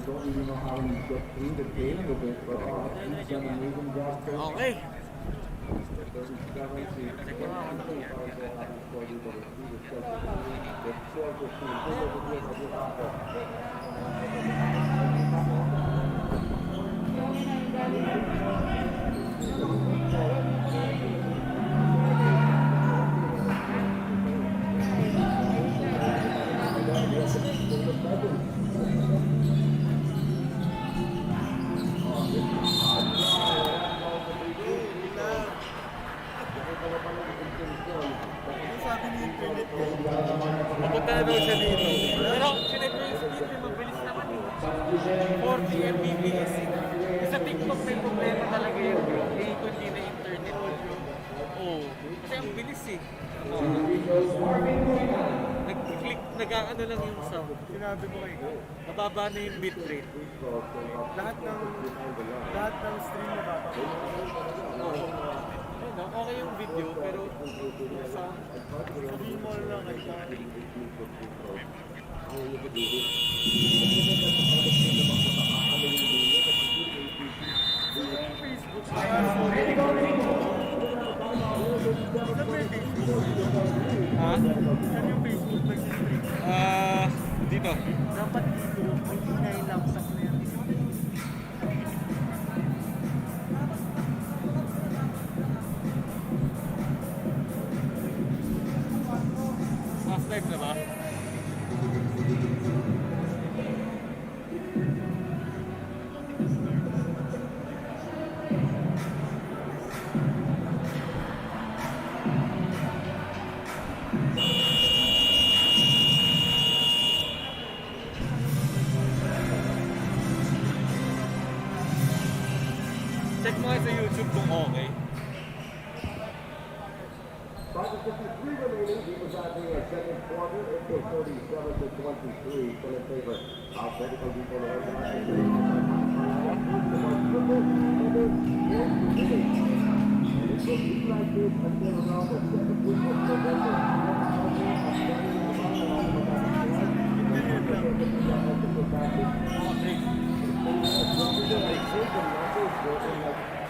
Okay. Papunta na daw siya dito. Pero sinet ko yung speed niya, mabilis naman yun. 40 Mbps. Sa TikTok may problema talaga yun bro. Eh, kung di na internet. Oo. Kasi ang bilis eh. Nag-click, nag-ano lang yung sound. Sinabi ko kayo. Mababa na yung bitrate. Lahat ng stream na baba. Oo. Okay yung video, pero sound. Sabihin mo lang kayo. Facebook. Ha? Saan yung Facebook nag-stream? Dito. Dapat dito, may ingay lang sa clear. Half life na ba? Check mo nga sa YouTube kung okay. 5:53 remaining. He was at the second quarter. It was 47-23. Still in favor of Medical Depot. It will be like this until around the second week of November.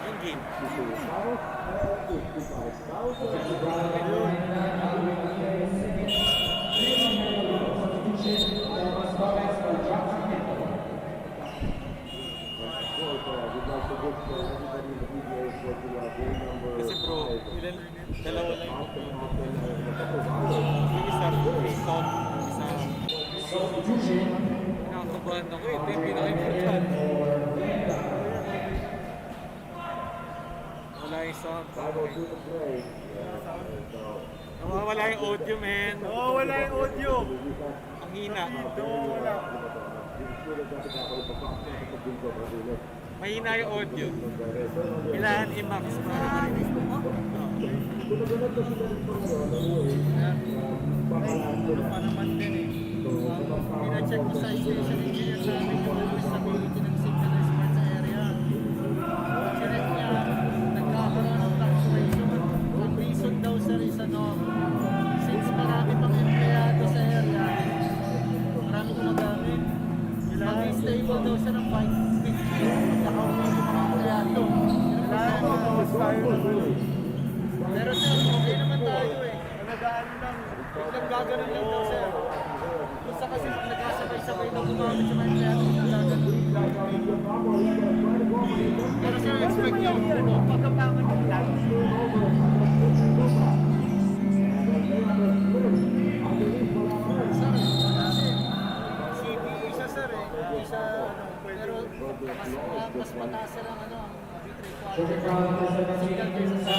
Yung game. Kasi bro, ilan, dalawa lang yung isa, stop, isa. Nakakabahan ako eh, ito yung pinaka-important. Wala yung sound. Wala yung audio, man. Oo, wala yung audio. Ang hina. Oo, wala. Mahina yung audio. Kailangan i-max para marinig mo. Pa naman din eh. Pina-check ko sa station engineer sa amin yung stability ng signal ng smart sa area. Check niya, nagkakaroon ng fluctuation. Ang reason daw sir is since marami pang empleyado sa area, marami gumagamit. Ang stable daw siya ng 550. Nakauwi yung mga empleyado. Pero sir, okay naman tayo eh. Nagagaan lang. Biglang gaganon lang daw sir. Gusto kasi nagkasabay-sabay na gumamit sa mga empleyado. Pero sir, expect nyo, pagkapangan nyo lang. Sir, CPE siya sir eh. Pero mas mataas sir ang bitrate quality. Signal kaysa sa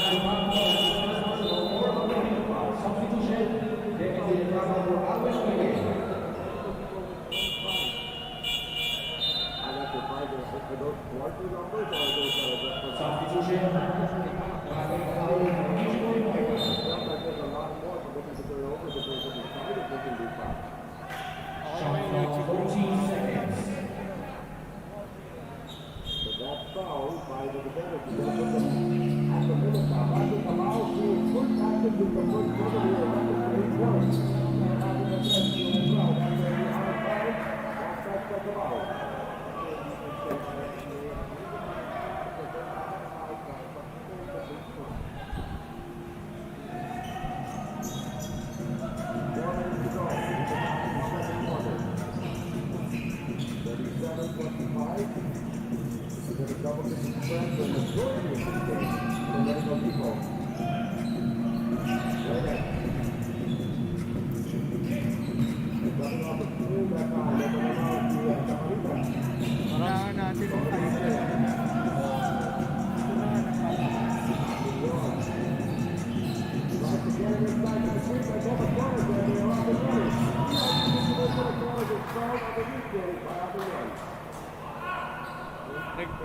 Kailangan natin ng fighter. Ito na ang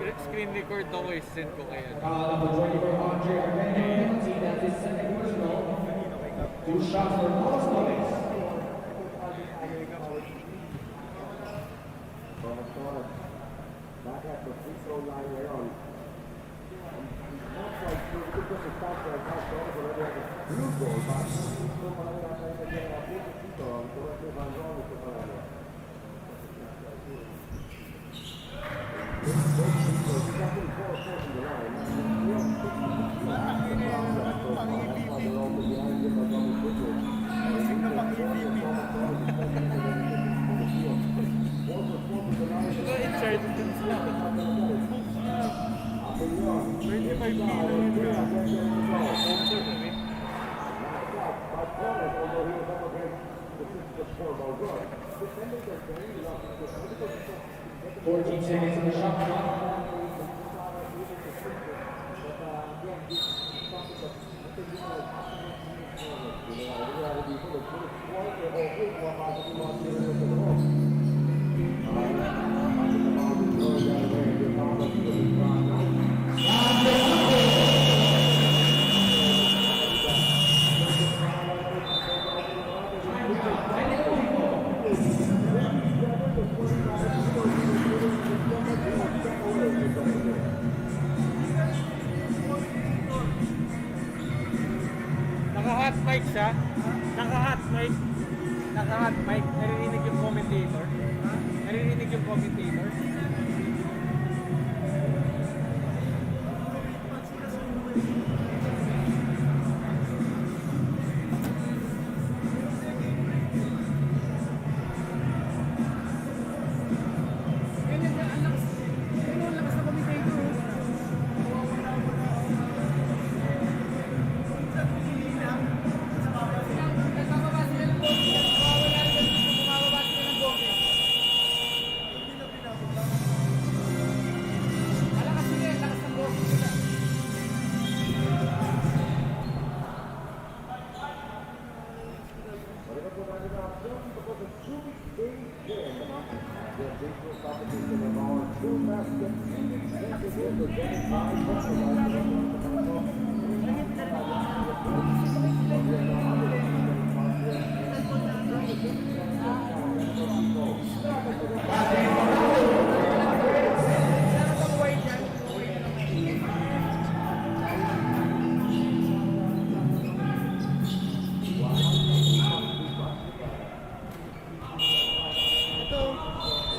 Nag-screen record ako eh, send ko kaya. Number 24, Andre Armenian, team that is second personal. 2 shots for Carlos Gomez. Back at the free throw line ngayon. Not quite sure if this is back there, back there, but already has a field goal. But so far, we're not trying to get a big free throw. Correct me if I'm wrong, Mr. Palano. Second four from the line. Insert dun sila. 25 kilo. Sponsor na rin. Fourteen seconds in the shot clock. Naka-hot mic siya. Naka-hot mic. Naka-hot mic. Naririnig yung commentator. Naririnig yung commentator.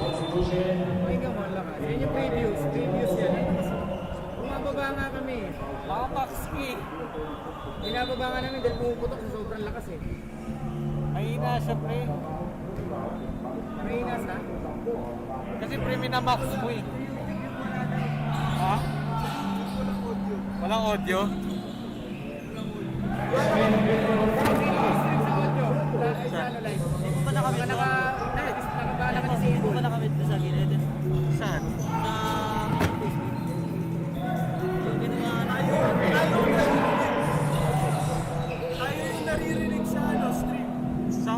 Pakinggan mo lang. Yan yung previews. Previews yan. Bumababa nga kami. Mga Max ski. Binababa nga namin dahil pumuputok sa sobrang lakas eh. Mahina siya pre. May inas na. Kasi pre minamax mo eh. Ha? Walang audio? Hindi mo ba nakamit na? Nakabala ka kasi. Hindi mo ba nakamit na sa gilid? Saan? Tayo yung naririnig sa stream. Sa...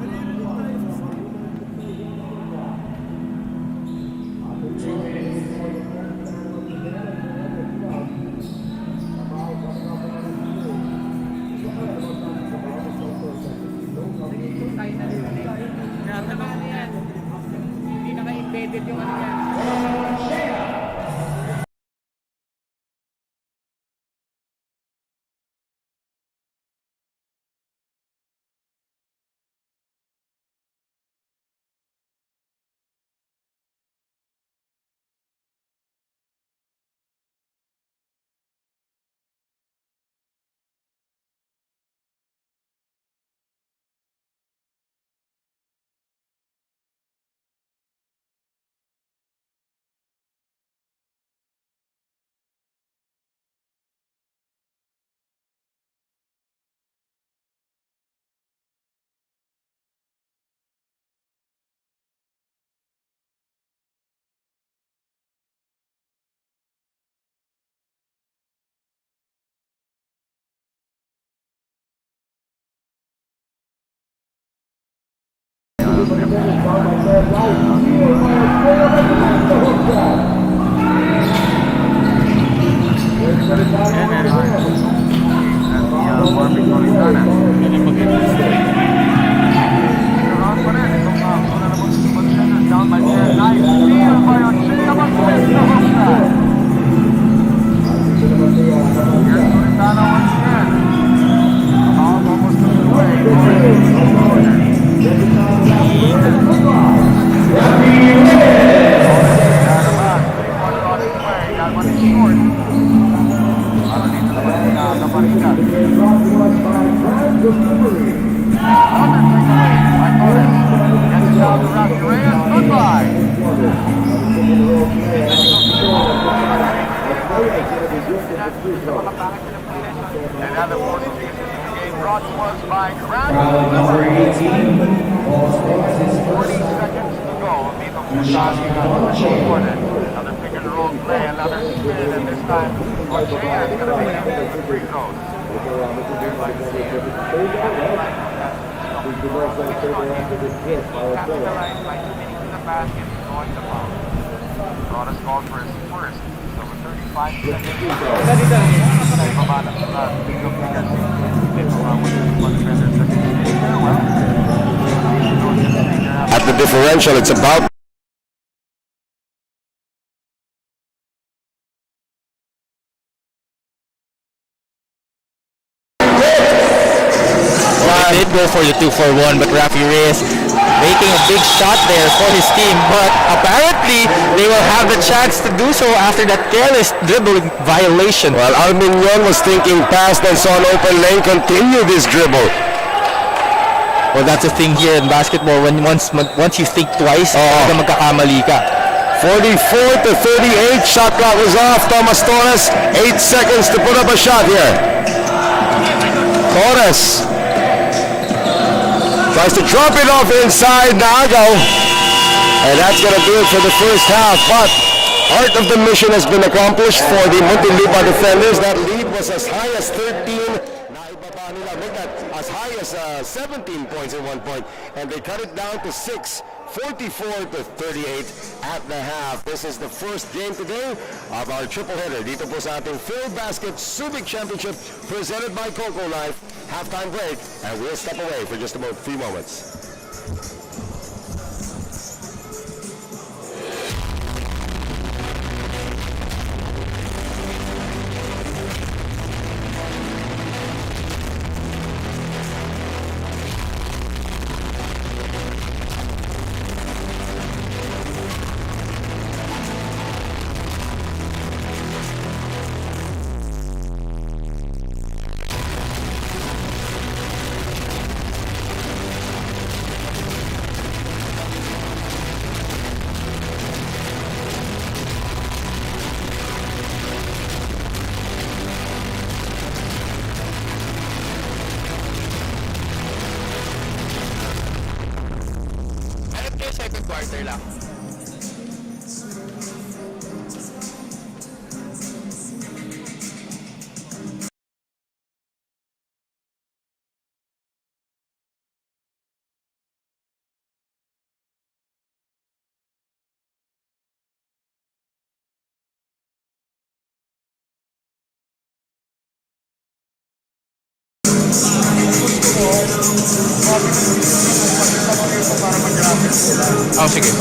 Naririnig tayo sa stream. 2 minutes. Tayo naririnig. Kaya tanong Ano yan? Hindi naka-embedded yung ano yan. At the differential, it's about did go for the 2-for-1, but Rafi Reyes making a big shot there for his team, but apparently they will have the chance to do so after that careless dribbling violation. Well, Almignon was thinking past and saw an open lane, continue this dribble. Well, that's the thing here in basketball. When once you think twice, magkakamali ka. 44 to 38, shot clock was off. Thomas Torres, 8 seconds to put up a shot here. Torres tries to drop it off inside Nago, and that's going to do it for the first half. But part of the mission has been accomplished for the Muntinlupa defenders. That lead was as high as 13. Naibaba nila, make that as high as 17 points at one point, and they cut it down to 6. 44 to 38 at the half. This is the first game today of our triple header. Dito po sa ating Filbasket Subic Championship presented by Coco Life. Halftime break, and we'll step away for just about 3 moments. Second quarter lang. Oh, sige.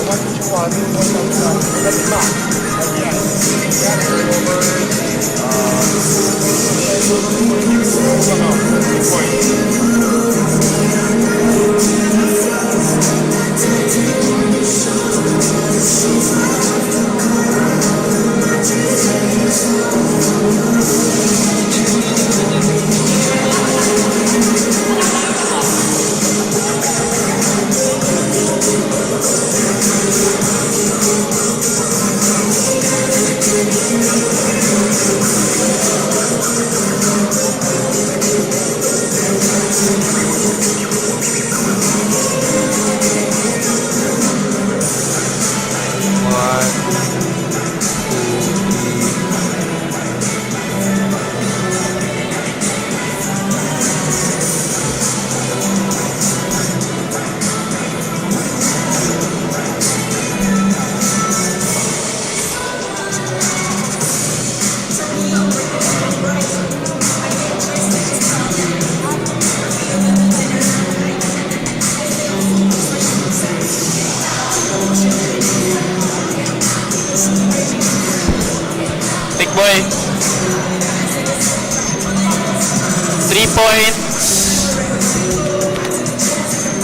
3 points.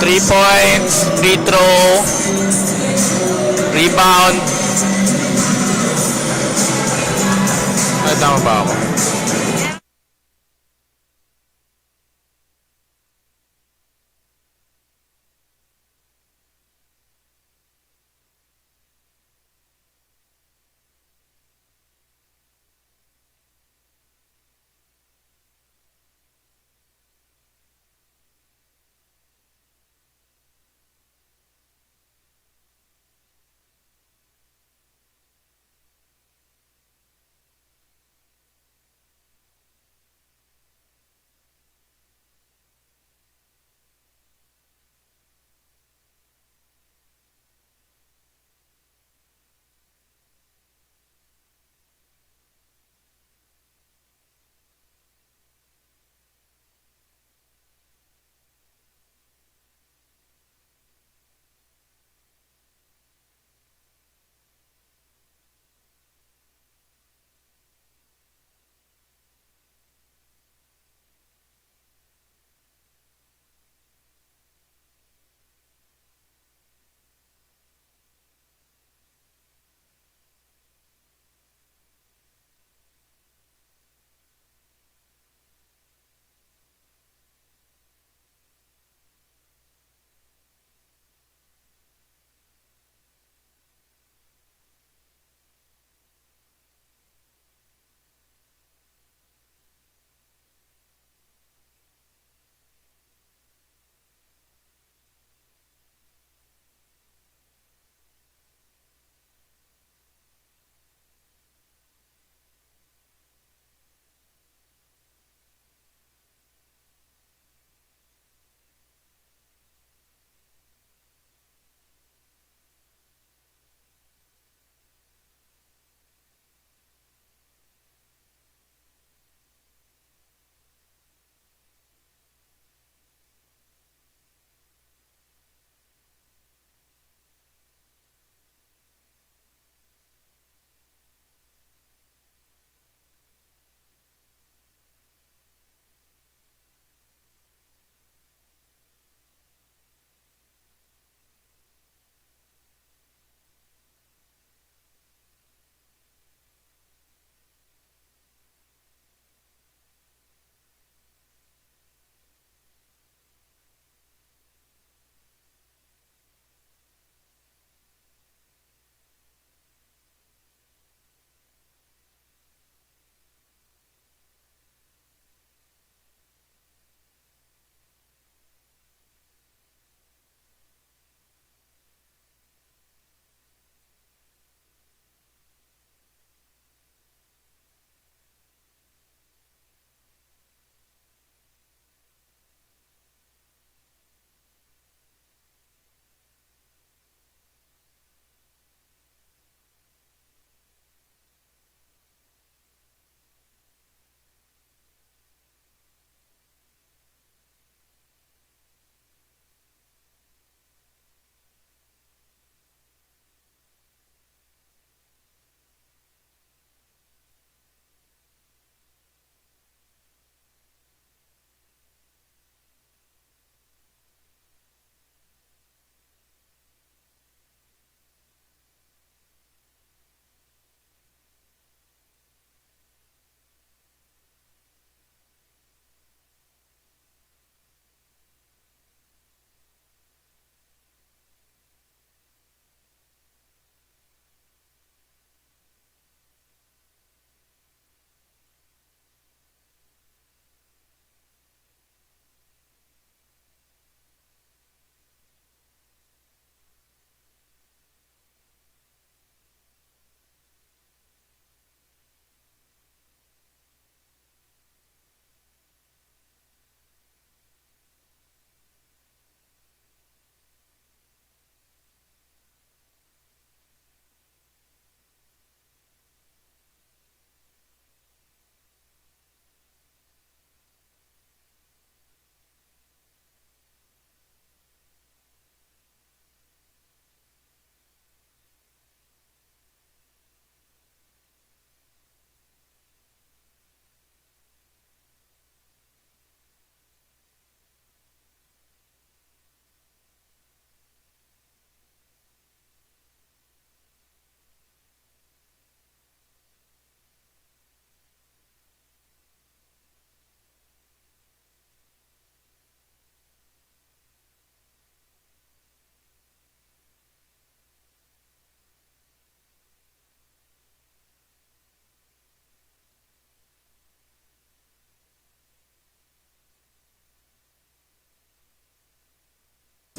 3 points. Free throw. Rebound. Tama ba ako?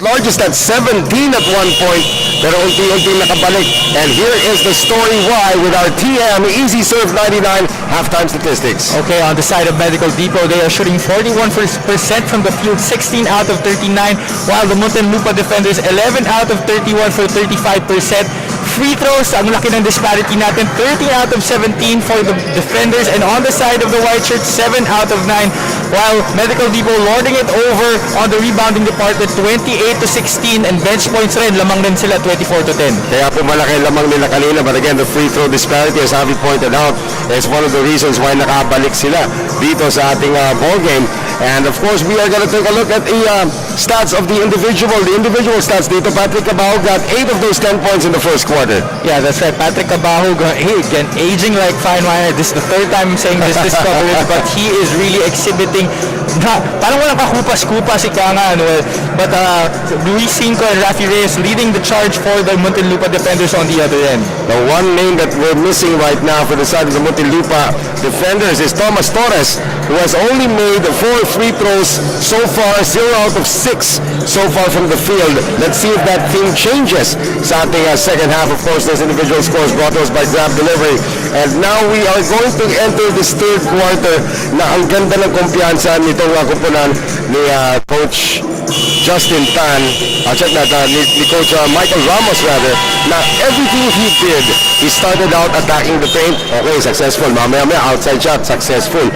largest at 17 at one point, pero unti-unti nakabalik. And here is the story why with our TM Easy Serve 99 halftime statistics. Okay, on the side of Medical Depot, they are shooting 41% from the field, 16 out of 39, while the Muntinlupa defenders 11 out of 31 for 35%. Free throws, ang laki ng disparity natin, 13 out of 17 for the defenders, and on the side of the white shirts, 7 out of 9, while Medical Depot lording it over on the rebounding department, 28 to 16, and bench points rin, lamang din sila, 24 to 10. Kaya po malaki lamang nila kanina, but again, the free throw disparity, as Javi pointed out, is one of the reasons why nakabalik sila dito sa ating ball game. And of course, we are going to take a look at the stats of the individual stats dito. Patrick Cabajo got 8 of those 10 points in the first quarter. Yeah, that's right. Patrick Cabajo, again, aging like fine wine. This is the third time I'm saying this coverage, but he is really exhibiting, parang walang kakupas-kupas ika nga, but Luis Cinco and Rafi Reyes leading the charge for the Muntinlupa defenders on the other end. The one name that we're missing right now for the side of the Muntinlupa defenders is Thomas Torres, who has only made 4 free throws so far, 0 out of 6 so far from the field. Let's see if that thing changes sa ating second half. Of course, those individual scores brought to us by Grab Delivery. And now we are going to enter this third quarter na ang ganda ng kumpiyansa nitong kumpunan ni Coach Justin Tan, check that, ni Coach Michael Ramos rather, na everything he did, he started out attacking the paint. Okay, successful. Mamaya outside shot, successful.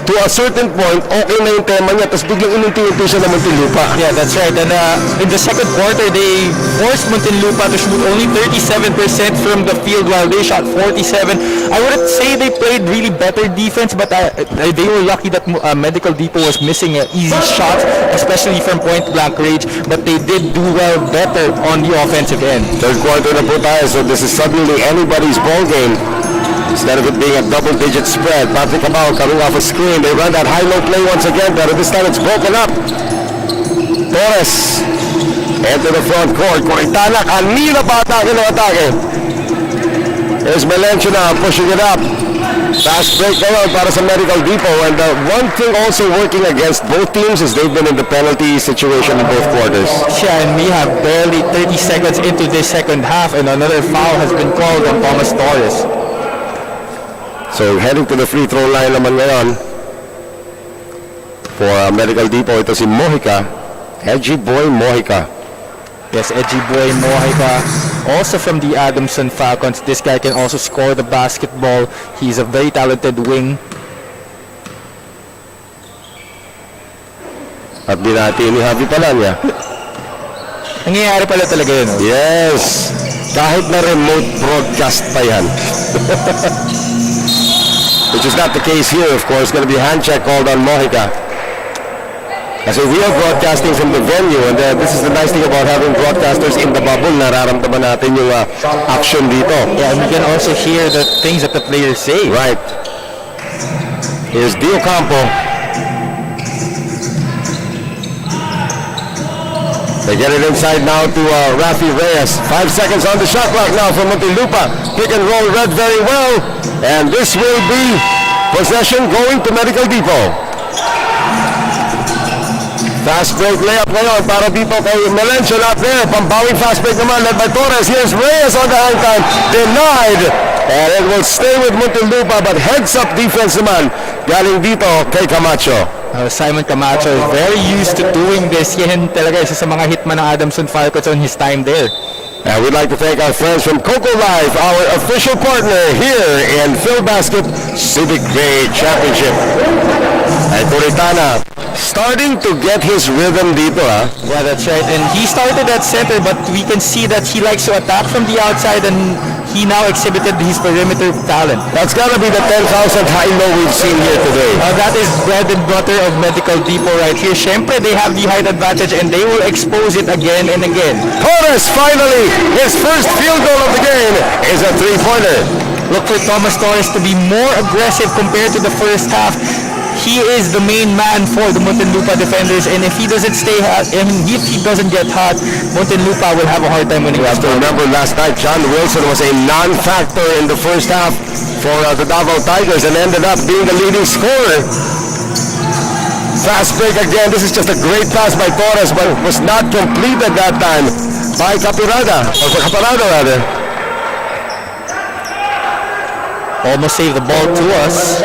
To a certain point, okay na yung tema niya, tapos biglang inunti-unti siya ng Muntinlupa. Yeah, that's right. And in the second quarter, they forced Muntinlupa to shoot only 37% from the field while they shot 47. I wouldn't say they played really better defense, but they were lucky that Medical Depot was missing easy shots, especially from point-blank range, but they did do well better on the offensive end. Third quarter na po tayo, so this is suddenly anybody's ball game. Instead of it being a double-digit spread, Patrick Cabajo coming off a screen. They run that high-low play once again, but this time it's broken up. Torres into the front court. Corintana, kanina pa atake ng atake. There's Melenchina pushing it up. Fast break around para sa Medical Depot. And one thing also working against both teams is they've been in the penalty situation in both quarters. Yeah, and we have barely 30 seconds into this second half, and another foul has been called on Thomas Torres. So heading to the free throw line naman ngayon for Medical Depot, ito si Mojica, Edgy Boy Mojica. Yes, Edgy Boy Mojica, also from the Adamson Falcons. This guy can also score the basketball. He's a very talented wing. At binati ni Javi pala niya. Nangyayari pala talaga yun. Yes, kahit na remote broadcast pa yan. Which is not the case here, of course. Going to be a hand check called on Mojica. Kasi we are broadcasting from the venue, and this is the nice thing about having broadcasters in the bubble. Nararamdaman natin yung action dito. Yeah, and we can also hear the things that the players say. Right. Here's Dio Campo. They get it inside now to Rafi Reyes. 5 seconds on the shot clock now for Muntinlupa. Pick and roll read very well. And this will be possession going to Medical Depot. Fast break layup ngayon para dito kay Melencio, not there. Pambawing fast break naman led by Torres. Here's Reyes on the hang time. Denied. And it will stay with Muntinlupa, but heads up defense naman galing dito kay Camacho. Simon Camacho is very used to doing this. Yan talaga isa sa mga hitman ng Adamson Falcons on his time there. And we'd like to thank our friends from Coco Life, our official partner here in Filbasket Subic Bay Championship. And Corintana starting to get his rhythm dito, ha? Yeah, that's right. And he started at center, but we can see that he likes to attack from the outside, and he now exhibited his perimeter talent. That's gotta be the 10,000th high-low we've seen here today. That is bread and butter of Medical Depot right here. Siyempre, they have the height advantage, and they will expose it again and again. Torres, finally, his first field goal of the game is a three-pointer. Look for Thomas Torres to be more aggressive compared to the first half. He is the main man for the Muntinlupa defenders, and if he doesn't stay hot, and if he doesn't get hot, Muntinlupa will have a hard time winning. You have to remember last night, John Wilson was a non-factor in the first half for the Davao Tigers and ended up being the leading scorer. Fast break again. This is just a great pass by Torres, but it was not completed that time by Caparada, or Caparado rather. Almost saved the ball to us.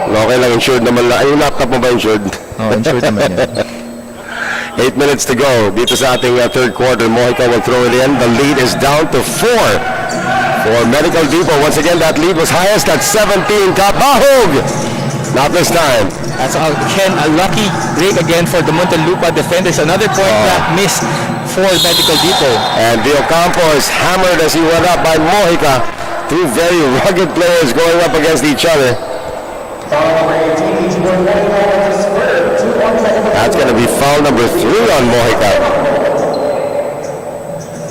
Okay lang, insured naman lang. Ay, yung laptop mo ba insured? Oh, insured naman yan. 8 minutes to go. Dito sa ating third quarter, Mojica will throw it in. The lead is down to 4 for Medical Depot. Once again, that lead was highest at 17. Kapahog! Not this time. That's again a lucky break again for the Muntinlupa defenders. Another point that missed for Medical Depot. And Dio Campos hammered as he went up by Mojica. Two very rugged players going up against each other. That's going to be foul number 3 on Mojica.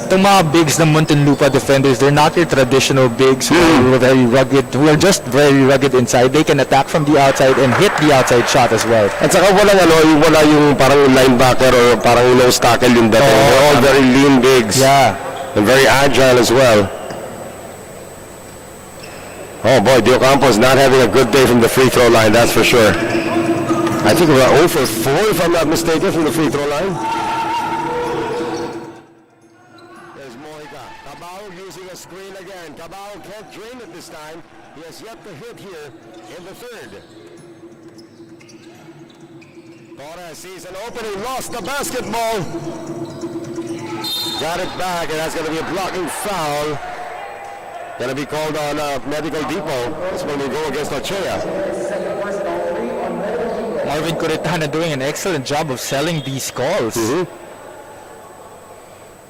Itong mga bigs ng Muntinlupa defenders, they're not your traditional bigs who are very rugged, who are just very rugged inside. They can attack from the outside and hit the outside shot as well. At saka wala yung parang linebacker or parang nose tackle yung dating. They're all very lean bigs. Yeah. And very agile as well. Oh boy, Dio Campos not having a good day from the free throw line, that's for sure. I think we're 0 for 4 if I'm not mistaken from the free throw line. There's Mojica. Cabao using a screen again. Cabao can't drain it this time. He has yet to hit here in the third. Torres sees an opening, lost the basketball. Got it back, and that's going to be a blocking foul. Going to be called on Medical Depot. That's when we go against Ochea. Marvin Curetana doing an excellent job of selling these calls.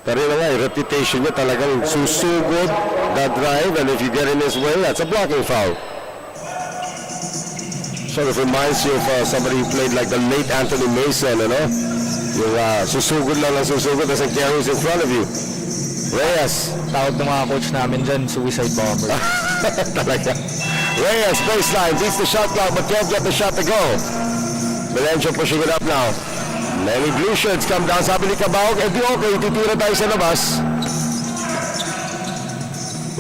Pero yun nga, yung reputation niya talagang susugod that drive, and if you get in his way, that's a blocking foul. Sort of reminds you of somebody who played like the late Anthony Mason, you know? Yung susugod lang ang susugod as and carries in front of you. Reyes. Tawag ng mga coach namin dyan, suicide bomber. Talaga. Reyes, baseline, beats the shot clock but can't get the shot to go. Melencio pushing it up now. Many blue shirts come down. Sabi ni Cabao, di okay, titira tayo sa labas.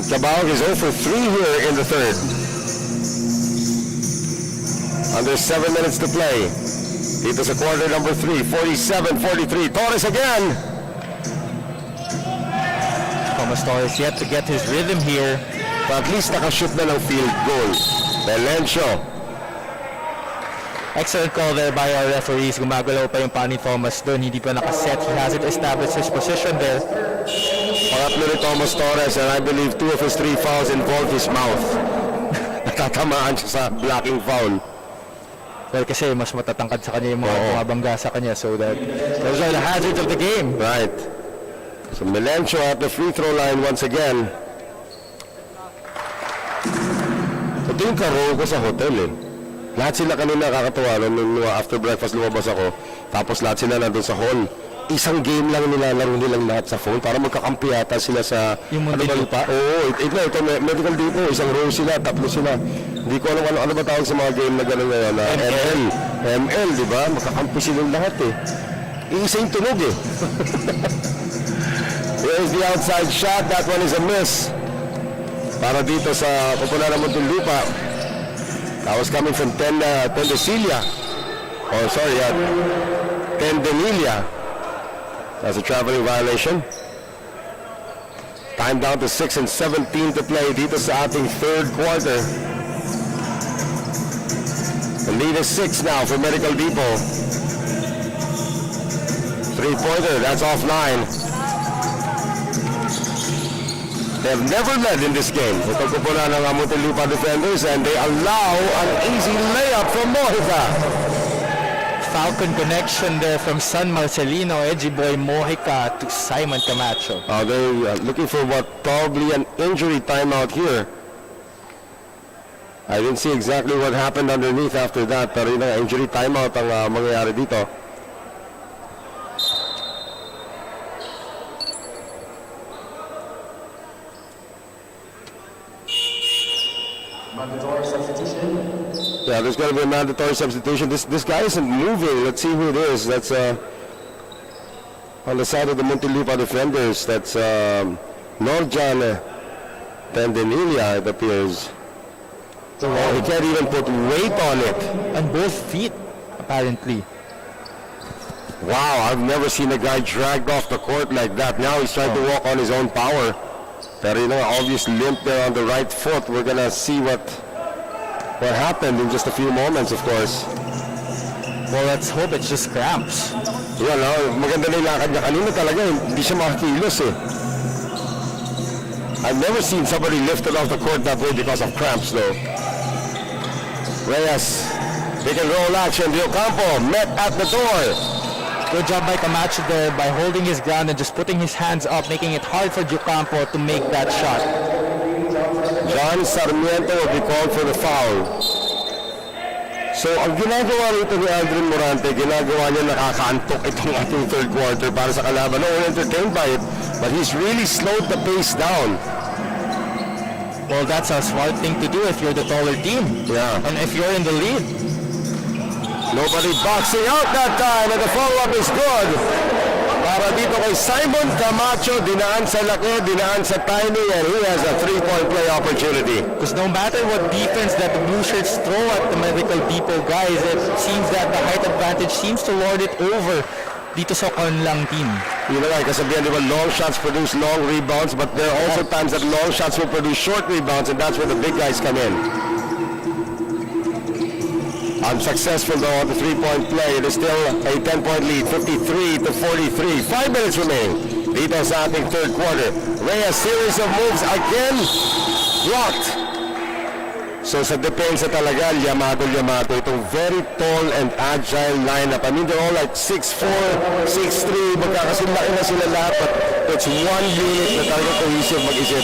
Cabao is 0 for 3 here in the third. Under 7 minutes to play. Dito sa quarter number 3, 47-43. Torres again. Thomas Torres yet to get his rhythm here. But at least nakashoot na ng field goal. Melencio. Excellent call there by our referees. Gumagalaw pa yung pani Thomas doon. Hindi pa nakaset. He hasn't established his position there. Pangatlo ni Thomas Torres, and I believe 2 of his 3 fouls involve his mouth. Natatamaan siya sa blocking foul. Well, kasi mas matatangkad sa kanya yung mga bumabangga sa kanya. So that those are the hazards of the game. Right. So Melencio at the free throw line once again. Ito yung karo ko sa hotel eh. Lahat sila kanina kakatuwa nung after breakfast lumabas ako. Tapos lahat sila nandun sa hall. Isang game lang nilalaro nilang lahat sa phone para magkakampi yata sila sa... Yung Muntinlupa? Oo, ito Medical Depot. Isang row sila, tatlo sila. Hindi ko alam ano ba tawag sa mga game na gano'n ngayon. ML, di ba? Magkakampi silang lahat eh. Isa yung tunog eh. Here's the outside shot. That one is a miss. Para dito sa popular na Muntinlupa. That was coming from Tendesilia. Oh, sorry, Tendenilia. That's a traveling violation. Time down to 6 and 17 to play dito sa ating third quarter. The lead is 6 now for Medical Depot. Three-pointer, that's offline. They've never led in this game. Ito po na ng Muntinlupa defenders, and they allow an easy layup from Mojica. Falcon connection there from San Marcelino, Edgy Boy Mojica to Simon Camacho. They're looking for what probably an injury timeout here. I didn't see exactly what happened underneath after that, pero yun ang injury timeout ang mangyayari dito. Yeah, there's going to be a mandatory substitution. This guy isn't moving. Let's see who it is. That's on the side of the Muntinlupa defenders. That's Norjan Tendenilia, it appears. He can't even put weight on it. On both feet. apparently. Wow, I've never seen a guy dragged off the court like that. Now he's trying to walk on his own power. Pero obvious limp there on the right foot. We're gonna see what happened in just a few moments, of course. Well, let's hope it's just cramps. Maganda na yung lakad niya kanina talaga. Hindi siya makakilos eh. I've never seen somebody lifted off the court that way because of cramps though. Reyes, pick and roll action. De Ocampo met at the door. Good job by Camacho there by holding his ground and just putting his hands up, making it hard for De Ocampo to make that shot. John Sarmiento will be called for the foul. So, ang ginagawa rito ni Aldrin Morante, ginagawa niya nakakaantok itong ating third quarter para sa kalaban. No, we're entertained by it, but he's really slowed the pace down. Well, that's a smart thing to do if you're the taller team. Yeah. And if you're in the lead. Nobody boxing out that time, and the follow-up is good. Para dito kay Simon Camacho, dinaan sa laki, dinaan sa tiny, and he has a three-point play opportunity. Because no matter what defense that the blue shirts throw at the Medical Depot guys, it seems that the height advantage seems to lord it over dito sa kanilang team. Kasabihan, di ba, long shots produce long rebounds, but there are also times that long shots will produce short rebounds, and that's where the big guys come in. Unsuccessful though on the three-point play. It is still a 10-point lead, 53-43. 5 minutes remaining. Dito sa ating third quarter. Reyes, series of moves again. Blocked. So sa depensa talaga, Yamato itong very tall and agile lineup. I mean, they're all like 6'4", 6'3", magkakasilaki na sila lahat, but it's one unit na talaga cohesive mag-isip.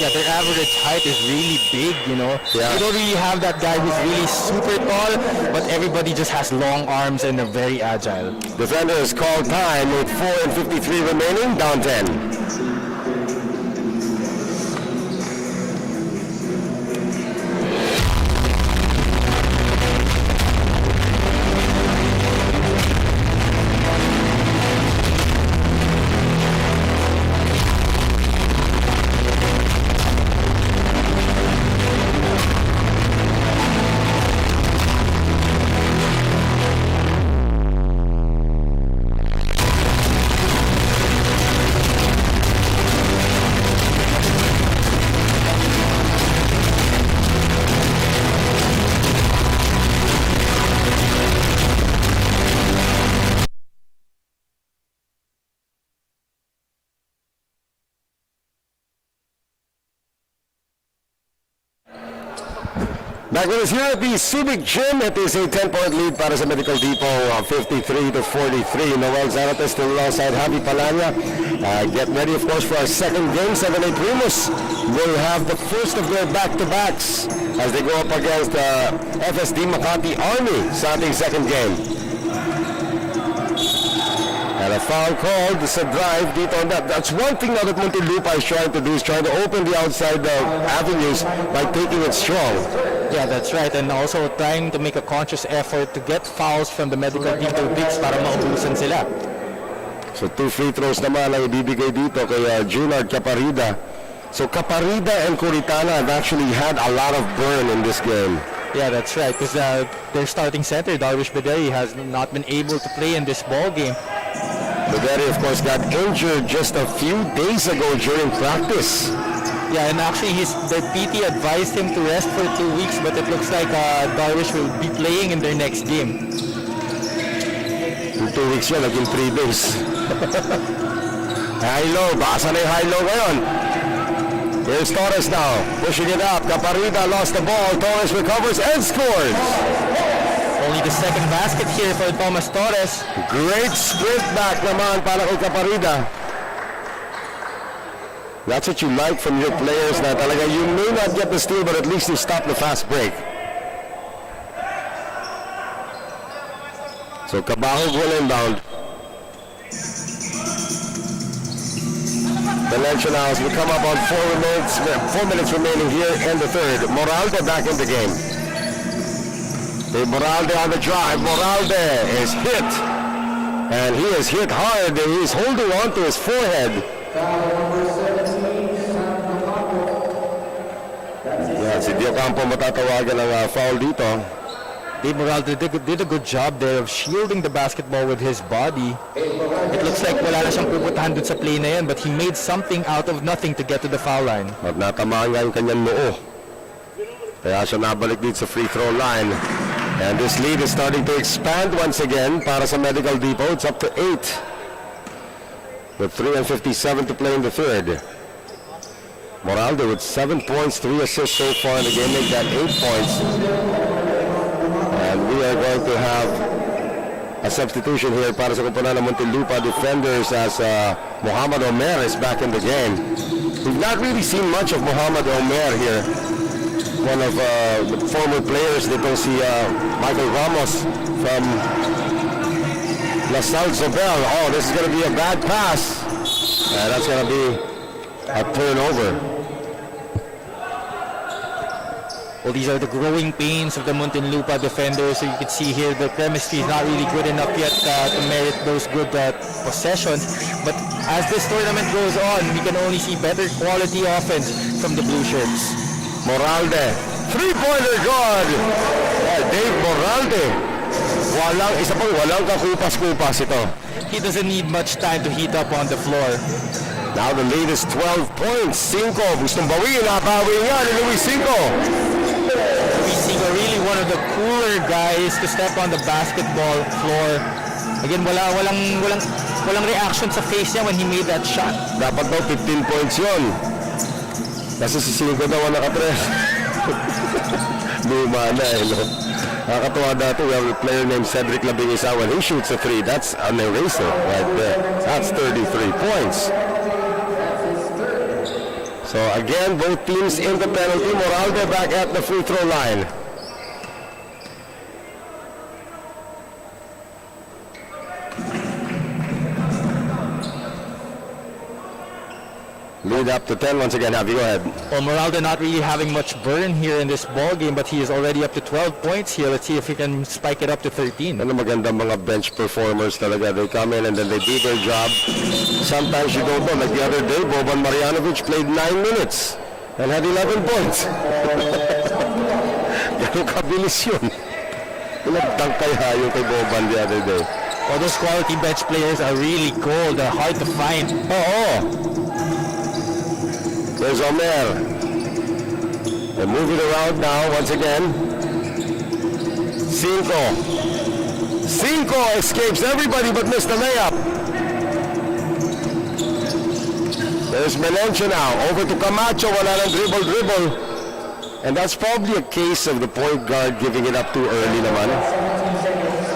Yeah, their average height is really big, Yeah. You don't really have that guy who's really super tall, but everybody just has long arms and they're very agile. Defenders call time with 4:53 remaining, down 10. Back with us here at the Subic Gym, it is a 10-point lead para sa Medical Depot, 53-43. Noel Zarates still alongside Javi Palanya. Get ready, of course, for our second game. 7A Primus will have the first of their back-to-backs as they go up against FSD Makati Army sa ating second game. And a foul called sa drive dito. That's one thing now that Muntinlupa is trying to do, is trying to open the outside avenues by taking it strong. Yeah, that's right. And also trying to make a conscious effort to get fouls from the Medical Depot bigs para maubusan sila. So 2 free throws naman ang ibibigay dito kay Junard Caparida. So Caparida and Curitana have actually had a lot of burn in this game. Yeah, that's right. Because their starting center, Darvish Bederi, has not been able to play in this ball game. Bederi, of course, got injured just a few days ago during practice. Yeah, and actually their PT advised him to rest for 2 weeks, but it looks like Darvish will be playing in their next game. In 2 weeks yun, naging 3 days. High-low, baka na yung high-low ngayon. Here's Torres now, pushing it up. Caparida lost the ball. Torres recovers and scores. Only the second basket here for Thomas Torres. Great sprint back naman para kay Caparida. That's what you like from your players na talaga. You may not get the steal, but at least you stop the fast break. So Cabahog will inbound. Valencia now as we come up on 4 minutes remaining here in the third. Moralde back in the game. Moralde on the drive. Moralde is hit. And he is hit hard. And he's holding on to his forehead. Yeah, si De Ocampo matatawagan ng foul dito. Dave Moraldo did a good job there of shielding the basketball with his body. It looks like wala na siyang pupuntahan dun sa play na yan, but he made something out of nothing to get to the foul line. At natamaan nga yung kanyang noo. Kaya siya nabalik dito sa free throw line. And this lead is starting to expand once again para sa Medical Depot. It's up to 8. With 3:57 to play in the third. Moraldo with 7 points, 3 assists so far in the game, make that 8 points. And we are going to have a substitution here para sa kupunan ng Muntinlupa defenders as Muhammad Omer is back in the game. We've not really seen much of Muhammad Omer here. One of the former players that don't see Michael Ramos from La Salle Zobel. Oh, this is going to be a bad pass. And that's going to be a turnover. Well, these are the growing pains of the Muntinlupa defenders. So you can see here the chemistry is not really good enough yet to merit those good possessions. But as this tournament goes on, we can only see better quality offense from the Blue Shirts. Moralde, three-pointer good. Dave Moralde. Walang kakupas-kupas ito. He doesn't need much time to heat up on the floor. Now the lead is 12 points. Cinco, gustong bawiin, nabawi nga ni Luis Cinco. Luis Cinco, really one of the cooler guys to step on the basketball floor. Again, walang reaction sa face niya when he made that shot. Dapat daw 15 points yun. Kasi si Cinco daw ang nakatres. Luma na eh, no? Nakakatuwa dati, we have a player named Cedric Labingisa. When he shoots a 3, that's an eraser right there. That's 33 points. So again, both teams in the penalty. Moraldo back at the free throw line. Lead up to 10 once again. Javi, go ahead. Well, Moraldo not really having much burn here in this ball game, but he is already up to 12 points here. Let's see if he can spike it up to 13. Ano magandang mga bench performers talaga. They come in and then they do their job. Sometimes you don't know. Like the other day, Boban Marjanovic played 9 minutes and had 11 points. Ganun kabilis yun. Pinagdang kaya yung kay Boban the other day. Well, those quality bench players are really gold. They're hard to find. Oo. There's Omer. They move it around now once again. Cinco escapes everybody but missed the layup. There's Melencio now. Over to Camacho. Wala ng dribble. And that's probably a case of the point guard giving it up too early naman.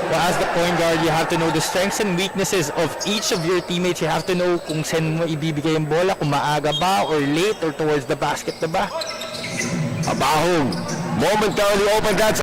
Well, as the point guard, you have to know the strengths and weaknesses of each of your teammates. You have to know kung saan mo ibibigay yung bola, kung maaga ba or late or towards the basket na ba. Abahong momentarily open. That's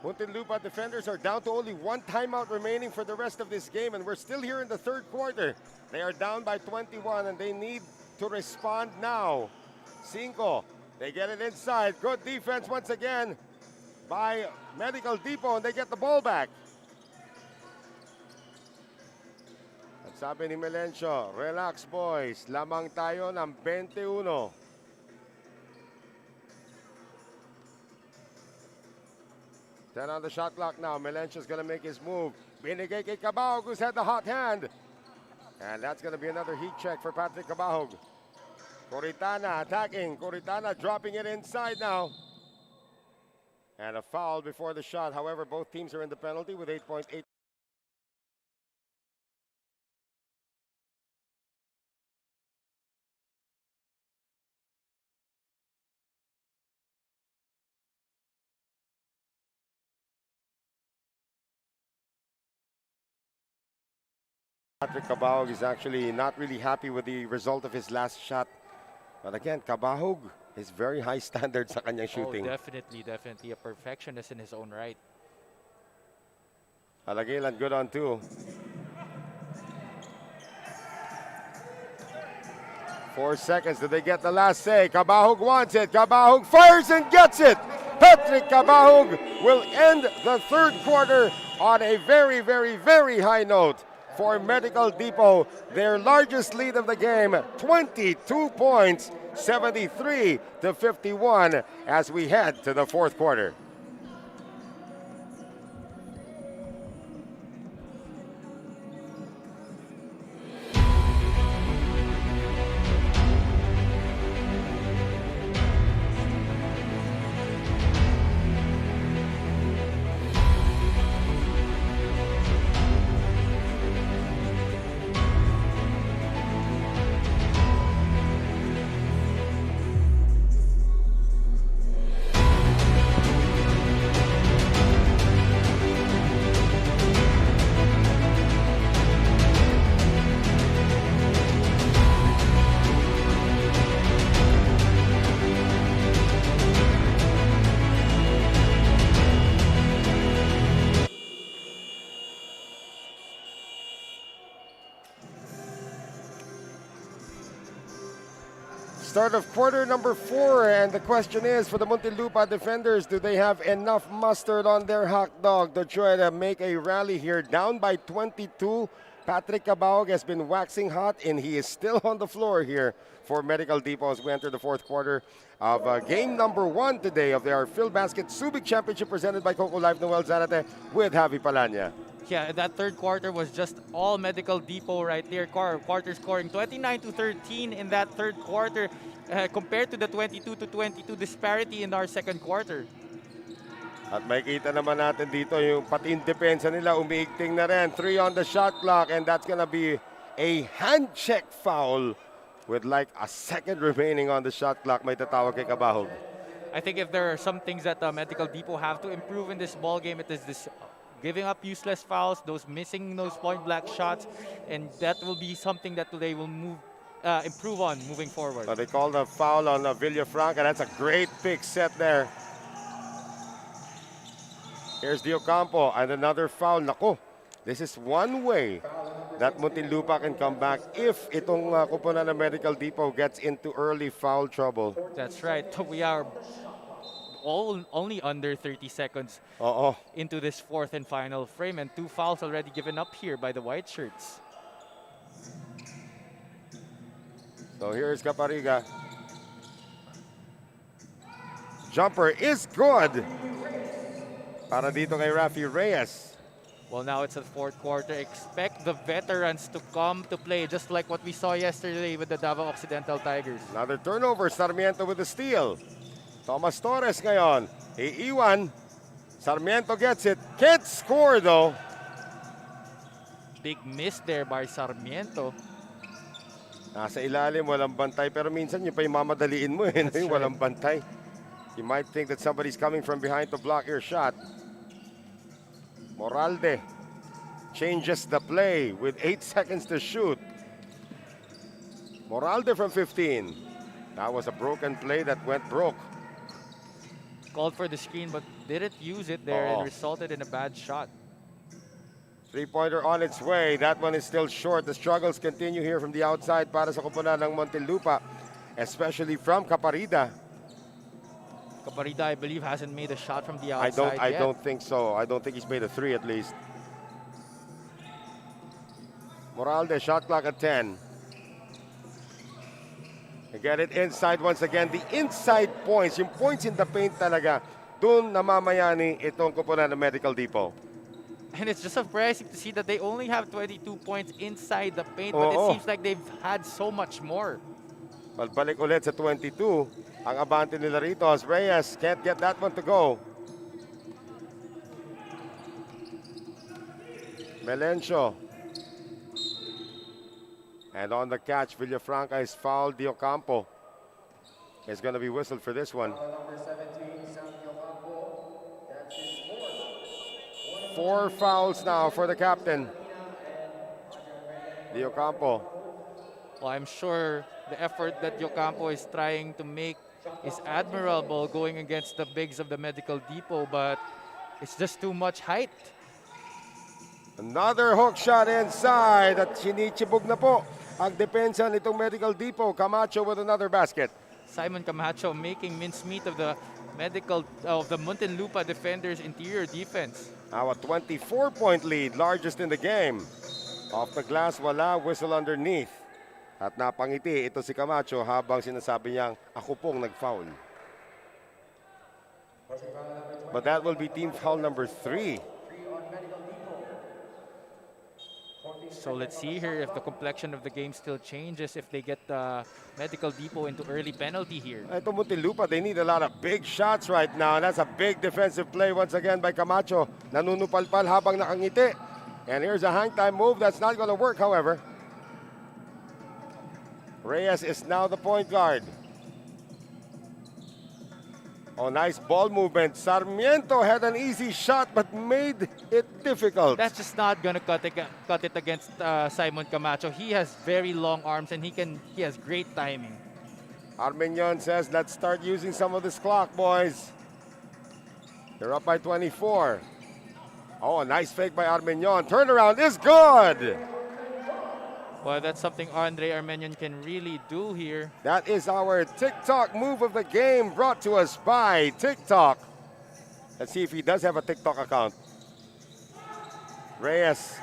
Muntinlupa defenders are down to only one timeout remaining for the rest of this game, and we're still here in the third quarter. They are down by 21, and they need to respond now. Cinco, they get it inside. Good defense once again by Medical Depot, and they get the ball back. At sabi ni Melencio, relax boys, lamang tayo ng 21. Then on the shot clock now, Melencio's gonna make his move. Binigay kay Cabahog, who's had the hot hand. And that's gonna be another heat check for Patrick Cabahog. Coritana attacking, Coritana dropping it inside now. And a foul before the shot. However, both teams are in the penalty with 8.8. Patrick Cabahog is actually not really happy with the result of his last shot. But again, Cabahog is very high standard sa kanyang shooting. Oh, definitely a perfectionist in his own right. Alagilan good on two. 4 seconds. Did they get the last say? Cabahog wants it. Cabahog fires and gets it. Patrick Cabahog will end the third quarter on a very, very, very high note for Medical Depot. Their largest lead of the game, 22 points, 73-51 as we head to the fourth quarter. Start of quarter number 4, and the question is for the Muntinlupa defenders, do they have enough mustard on their hot dog to try to make a rally here? Down by 22, Patrick Cabahog has been waxing hot, and he is still on the floor here for Medical Depot as we enter the fourth quarter of game number 1 today of their Filbasket Subic Championship presented by Coco Life Noel Zarate with Javi Palanya. Yeah, that third quarter was just all Medical Depot right there. Quarter scoring 29-13 in that third quarter compared to the 22-22 disparity in our second quarter. At makita naman natin dito yung pati yung depensa nila umiigting na rin. 3 on the shot clock, and that's gonna be a hand check foul with like a second remaining on the shot clock. May tatawag kay Cabahog. I think if there are some things that Medical Depot have to improve in this ball game, it is this giving up useless fouls, those missing those point-blank shots, and that will be something that they will improve on moving forward. They called a foul on Villafranca. That's a great pick set there. Here's Dio Campo, and another foul. Nako, this is one way that Muntinlupa can come back if itong kupunan ng Medical Depot gets into early foul trouble. That's right. We are only under 30 seconds into this fourth and final frame, and 2 fouls already given up here by the white shirts. So here's Capariga. Jumper is good para dito kay Rafi Reyes. Well, now it's the fourth quarter. Expect the veterans to come to play, just like what we saw yesterday with the Davao Occidental Tigers. Another turnover, Sarmiento with the steal. Thomas Torres ngayon, iiwan. Sarmiento gets it. Can't score though. Big miss there by Sarmiento. Nasa ilalim, walang bantay. Pero minsan yung pa yung mamadaliin mo eh. Yung walang bantay. You might think that somebody's coming from behind to block your shot. Moralde changes the play with 8 seconds to shoot. Moralde from 15. That was a broken play that went broke. called for the screen but didn't use it there and resulted in a bad shot. Three-pointer on its way. That one is still short. The struggles continue here from the outside para sa koponan ng Muntinlupa, especially from Caparida. Caparida, I believe, hasn't made a shot from the outside I yet. don't think so. I don't think he's made a three at least. Moralde, shot clock at 10. They get it inside once again. The inside points, yung points in the paint talaga, dun namamayani itong koponan ng Medical Depot. And it's just surprising to see that they only have 22 points inside the paint, but it seems like they've had so much more. Well, balik ulit sa 22. Ang abante nila rito as Reyes can't get that one to go. Melencio. And on the catch, Villafranca is fouled. Diocampo is going to be whistled for this one. 4 fouls now for the captain. Diocampo. Well, I'm sure the effort that Diocampo is trying to make is admirable going against the bigs of the Medical Depot, but it's just too much height. Another hook shot inside at sinichibog na po ang depensa nitong Medical Depot. Camacho with another basket. Simon Camacho making mincemeat of the Muntinlupa defenders' interior defense. Now a 24-point lead, largest in the game. Off the glass, wala, whistle underneath. At napangiti ito si Camacho habang sinasabi niyang ako pong nag-foul. But that will be team foul number 3. So let's see here if the complexion of the game still changes, if they get Medical Depot into early penalty here. Ito Muntinlupa, they need a lot of big shots right now. That's a big defensive play once again by Camacho. Nanunupalpal habang nakangiti. And here's a hang time move that's not going to work, however. Reyes is now the point guard. Oh, nice ball movement. Sarmiento had an easy shot but made it difficult. That's just not going to cut it against Simon Camacho. He has very long arms and he has great timing. Armenian says, let's start using some of this clock, boys. They're up by 24. Oh, a nice fake by Armenian. Turnaround is good. Well, that's something Andre Armenian can really do here. That is our TikTok move of the game brought to us by TikTok. Let's see if he does have a TikTok account. Reyes,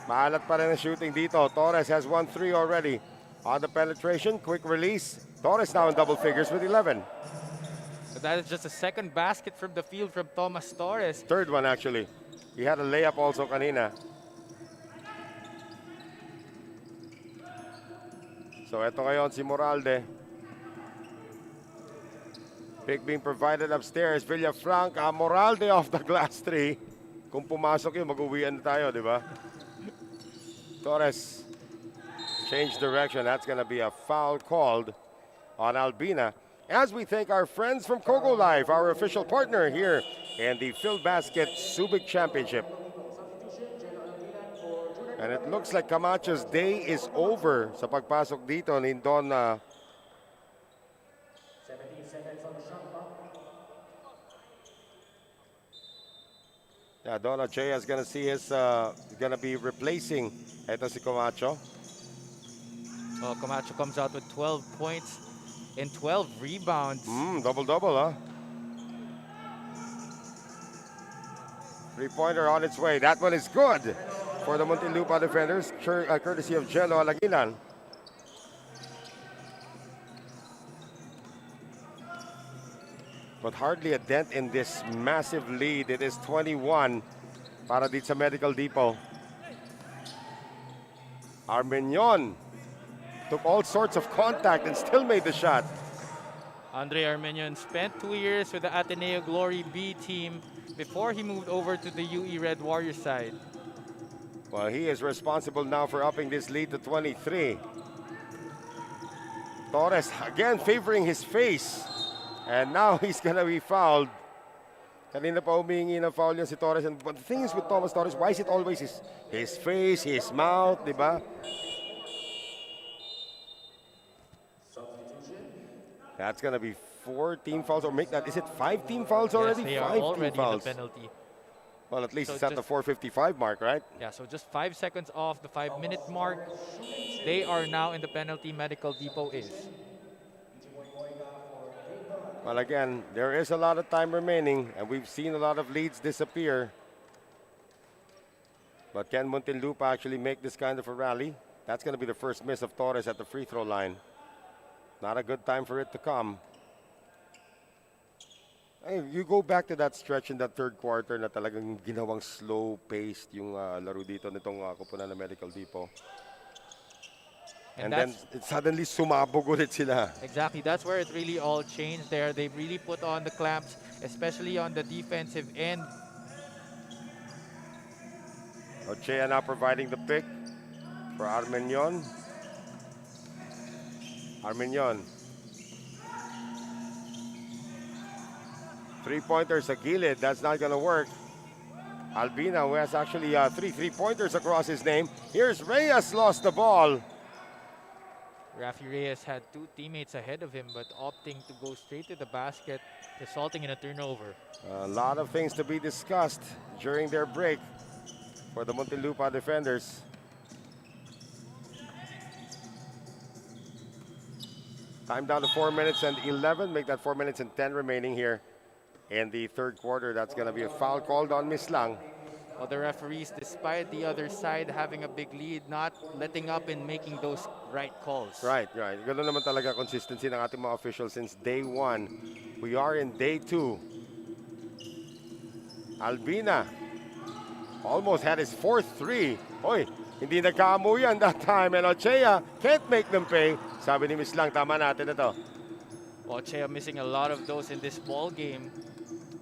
maalat pa rin ang shooting dito. Torres has 1-3 already. On the penetration, quick release. Torres now in double figures with 11. So that is just a second basket from the field from Thomas Torres. Third one actually. He had a layup also kanina. So ito ngayon si Moralde. Pick being provided upstairs. Villafranca, Moralde off the glass 3. Kung pumasok yun, mag-uwian na tayo, di ba? Torres, change direction. That's gonna be a foul called on Albina. As we thank our friends from Coco Life, our official partner here in the Filbasket Subic Championship. And it looks like Camacho's day is over sa pagpasok dito ni Don. Don Achea is going to see his, going to be replacing ito si Camacho. Well, Camacho comes out with 12 points and 12 rebounds. Double-double, huh? Three-pointer on its way. That one is good for the Muntinlupa defenders, courtesy of Jello Alaginan. But hardly a dent in this massive lead. It is 21 para dito sa Medical Depot. Armenian took all sorts of contact and still made the shot. Andre Armenian spent 2 years with the Ateneo Glory B team before he moved over to the UE Red Warriors side. Well, he is responsible now for upping this lead to 23. Torres again favoring his face. And now he's gonna be fouled. Kanina pa humingi ng foul yan si Torres. And but the thing is with Thomas Torres, why is it always his face, his mouth, di ba? That's gonna be 4 team fouls or make that. Is it 5 team fouls already? Yes, they are 5 already team fouls. in the penalty. Well, at least So it's at the 4:55 mark, right? Yeah, so just 5 seconds off the 5-minute mark. They are now in the penalty. Medical Depot is. Well, again, there is a lot of time remaining, and we've seen a lot of leads disappear. But can Muntinlupa actually make this kind of a rally? That's going to be the first miss of Torres at the free throw line. Not a good time for it to come. Hey, you go back to that stretch in that third quarter na talagang ginawang slow-paced yung laro dito nitong koponan ng Medical Depot. And then it suddenly sumabog ulit sila. Exactly, that's where it really all changed there. They really put on the clamps, especially on the defensive end. Ochea now providing the pick for Armenion. Armenion. 3-pointers sa gilid. That's not going to work. Albina, who has actually 3 3-pointers across his name. Here's Reyes, lost the ball. Rafi Reyes had 2 teammates ahead of him, but opting to go straight to the basket, resulting in a turnover. A lot of things to be discussed during their break for the Muntinlupa defenders. Time down to 4 minutes and 11. Make that 4 minutes and 10 remaining here in the third quarter. That's going to be a foul called on Miss Lang. Well, the referees, despite the other side having a big lead, not letting up in making those right calls. Right. Ganun naman talaga consistency ng ating mga officials since day 1. We are in day 2. Albina almost had his 4th 3. Oy, hindi nagkaamu yan that time. And Ochea can't make them pay. Sabi ni Miss Lang, tama natin ito. Ochea missing a lot of those in this ball game.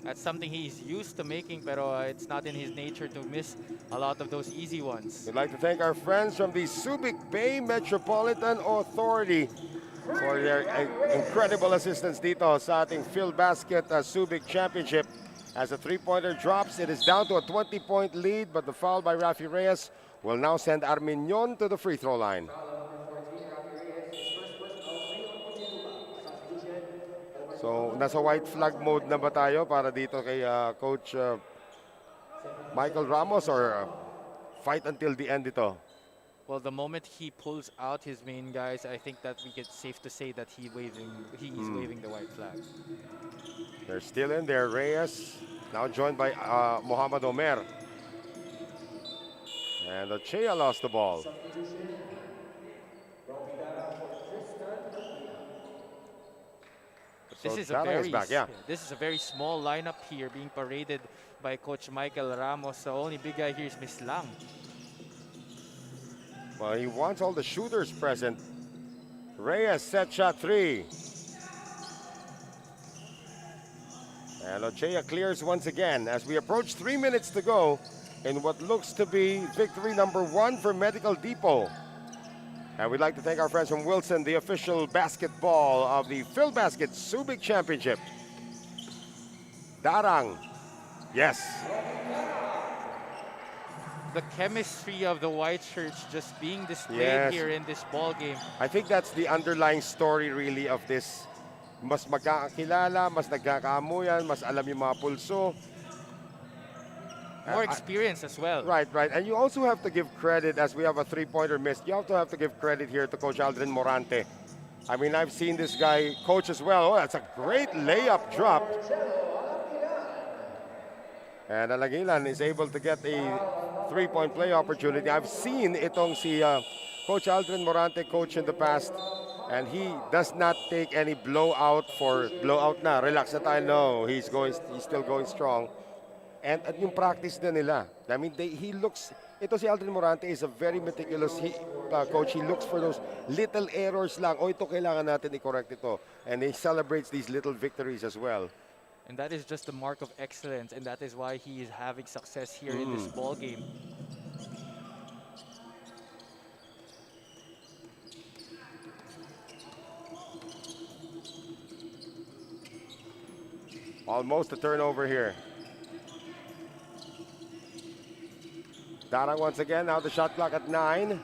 That's something he's used to making, pero it's not in his nature to miss a lot of those easy ones. We'd like to thank our friends from the Subic Bay Metropolitan Authority for their incredible assistance dito sa ating Filbasket Subic Championship. As the 3-pointer drops, it is down to a 20-point lead, but the foul by Rafi Reyes will now send Armenion to the free throw line. So, nasa white flag mode na ba tayo para dito kay Coach Michael Ramos or fight until the end ito? Well, the moment he pulls out his main guys, I think that we get safe to say that he's waving the white flag. They're still in there. Reyes now joined by Mohamed Omer. And Ochea lost the ball. So This is a very small lineup here being paraded by Coach Michael Ramos. The only big guy here is Miss Lang. Well, he wants all the shooters present. Reyes set shot 3. And Ochea clears once again as we approach 3 minutes to go in what looks to be victory number 1 for Medical Depot. And we'd like to thank our friends from Wilson, the official basketball of the Filbasket Subic Championship. Darang, yes. The chemistry of the white shirts just being displayed here in this ball game. I think that's the underlying story really of this. Mas magkakakilala, mas nagkakaamuyan, mas alam yung mga pulso. More experience as well. Right. And you also have to give credit, as we have a 3-pointer missed, you have to give credit here to Coach Aldrin Morante. I mean, I've seen this guy coach as well. Oh, that's a great layup drop. And Alagilan is able to get a 3-point play opportunity. I've seen itong si Coach Aldrin Morante coach in the past, and he does not take any blowout for blowout na. Relax na tayo. No, he's still going strong. And at yung practice na nila, I mean, he looks, ito si Aldrin Morante is a very meticulous coach. He looks for those little errors lang. Oh, ito kailangan natin i-correct ito. And he celebrates these little victories as well. And that is just the mark of excellence, and that is why he is having success here in this ball game. Almost a turnover here. Darang once again, now the shot clock at 9.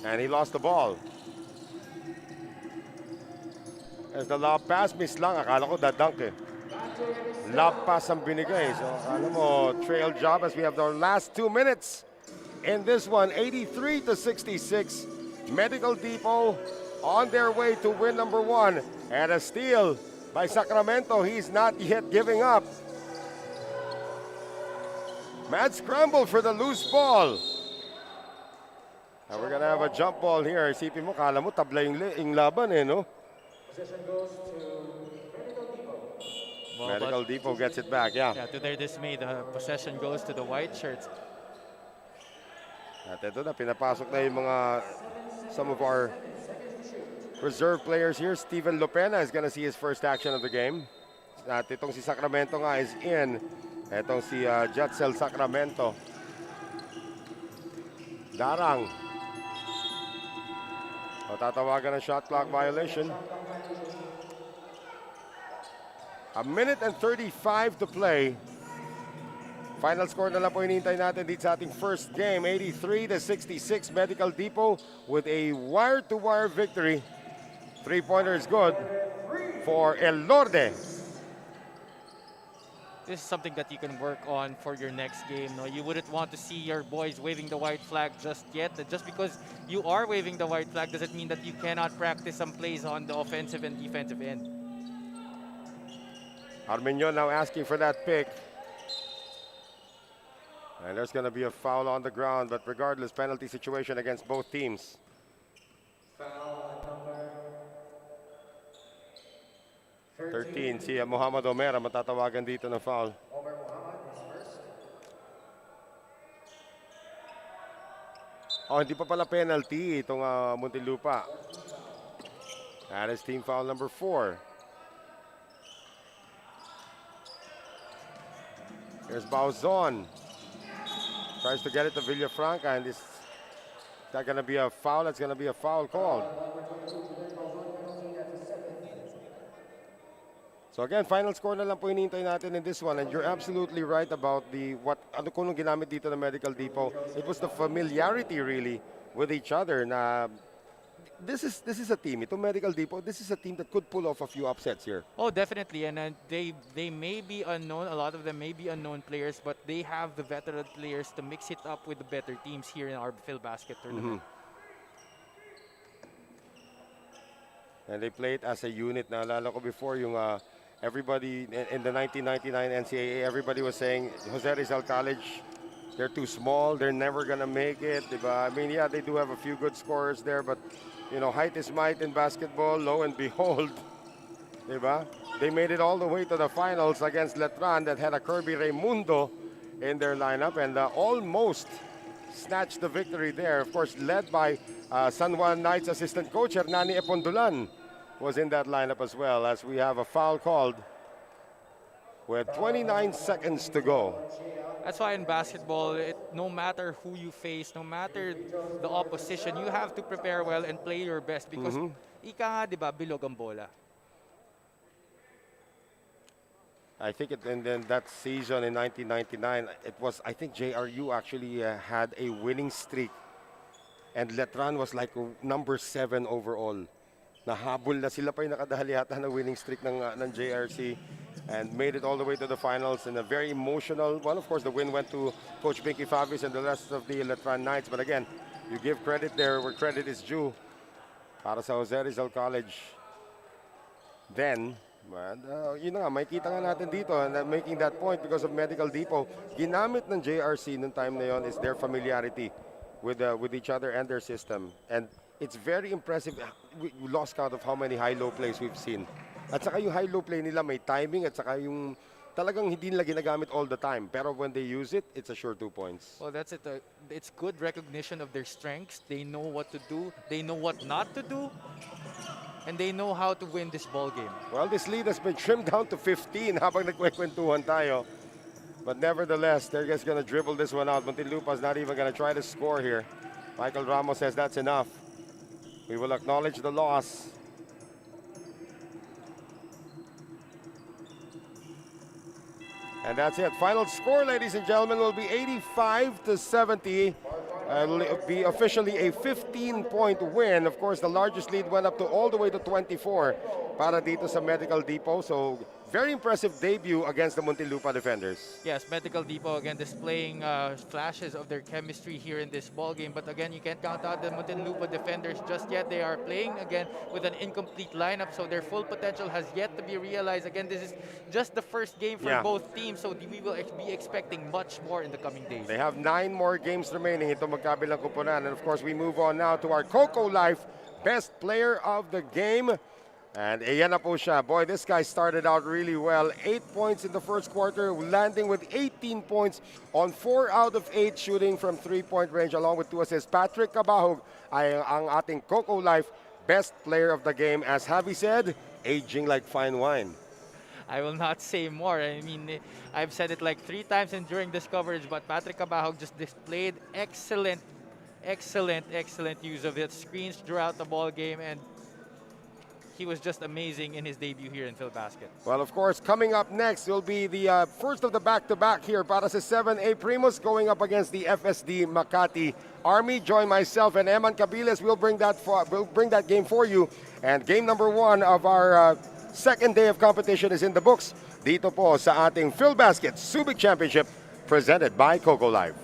And he lost the ball. As the lob pass, miss lang. Akala ko dadunk eh. Lob pass ang binigay. So, akala mo, trail job as we have our last 2 minutes. In this one, 83-66. Medical Depot on their way to win number 1. And a steal by Sacramento. He's not yet giving up. Mad scramble for the loose ball. And we're gonna have a jump ball here. Isipin mo, kala mo tabla yung laban eh, no? Well, Medical Depot gets it back, yeah. Yeah, to their dismay, the possession goes to the white shirts. At ito na, pinapasok na yung some of our reserve players here. Steven Lopena is gonna see his first action of the game. At itong si Sacramento nga is in. Itong si Jetzel Sacramento. Darang. Matatawagan ng shot clock violation. A minute and 35 to play. Final score na lang po hinihintay natin dito sa ating first game. 83-66 Medical Depot with a wire-to-wire victory. 3-pointer is good for El Lorde. This is something that you can work on for your next game. No, you wouldn't want to see your boys waving the white flag just yet. Just because you are waving the white flag doesn't mean that you cannot practice some plays on the offensive and defensive end. Arminio now asking for that pick. And there's going to be a foul on the ground, but regardless, penalty situation against both teams. 13, si Muhammad Omera matatawagan dito ng foul. Oh, hindi pa pala penalty itong Muntinlupa. That is team foul number 4. Here's Bauzon. Tries to get it to Villafranca, and this is that going to be a foul? That's going to be a foul called. So again, final score na lang po hinihintay natin in this one, and you're absolutely right about ano kung ginamit dito ng Medical Depot. It was the familiarity really with each other na this is a team. Itong Medical Depot, this is a team that could pull off a few upsets here. Oh, definitely, and they may be unknown. A lot of them may be unknown players, but they have the veteran players to mix it up with the better teams here in our Filbasket tournament. And they played as a unit. Naalala ko before yung everybody in the 1999 NCAA, everybody was saying Jose Rizal College, they're too small, they're never gonna make it, diba? I mean, yeah, they do have a few good scorers there, but you know, height is might in basketball. Lo and behold, diba? They made it all the way to the finals against Letran that had a Kirby Raimundo in their lineup and almost snatched the victory there. Of course, led by San Juan Knights assistant coach Hernani Epondulan was in that lineup as well, as we have a foul called with 29 seconds to go. That's why in basketball, no matter who you face, no matter the opposition, you have to prepare well and play your best because ika nga, di ba, bilog ang bola. I think in that season in 1999, it was, I think JRU actually had a winning streak, and Letran was like number 7 overall. Nahabol na sila pa yung nakadahali yata ng winning streak ng JRC and made it all the way to the finals in a very emotional one. Of course, the win went to Coach Binky Fabius and the rest of the Letran Knights. But again, you give credit there where credit is due para sa Jose Rizal College. Then, yun na nga, makikita nga natin dito and making that point because of Medical Depot. Ginamit ng JRC nung time na yon is their familiarity with each other and their system. And it's very impressive. We lost count of how many high-low plays we've seen. At saka yung high-low play nila may timing at saka yung talagang hindi nila ginagamit all the time. Pero when they use it, it's a sure 2 points. Well, that's it. It's good recognition of their strengths. They know what to do. They know what not to do. And they know how to win this ball game. Well, this lead has been trimmed down to 15 habang nagkwekwentuhan tayo. But nevertheless, they're just going to dribble this one out. Muntinlupa is not even going to try to score here. Michael Ramos says that's enough. We will acknowledge the loss. And that's it. Final score, ladies and gentlemen, will be 85-70 It'll be officially a 15-point win. Of course, the largest lead went up to all the way to 24 para dito sa Medical Depot. So, very impressive debut against the Muntinlupa defenders. Yes, Medical Depot again displaying flashes of their chemistry here in this ball game. But again, you can't count out the Muntinlupa defenders just yet. They are playing again with an incomplete lineup, so their full potential has yet to be realized. Again, this is just the first game for both teams, so we will be expecting much more in the coming days. They have 9 more games remaining. Ito magkabilang kupunan. And of course, we move on now to our Coco Life Best Player of the Game. And ayan na po siya. Boy, this guy started out really well. 8 points in the first quarter, landing with 18 points on 4 out of 8 shooting from 3-point range, along with 2 assists. Patrick Cabahog ay ang ating Coco Life Best Player of the Game. As Javi said, aging like fine wine. I will not say more. I mean, I've said it like 3 times during this coverage, but Patrick Cabahog just displayed excellent use of his screens throughout the ball game, and he was just amazing in his debut here in Filbasket. Well, of course, coming up next will be the first of the back-to-back here para sa 7A Primus going up against the FSD Makati Army. Join myself and Eman Cabiles. We'll bring that game for you. And game number 1 of our second day of competition is in the books. Dito po sa ating Filbasket Subic Championship presented by Coco Life.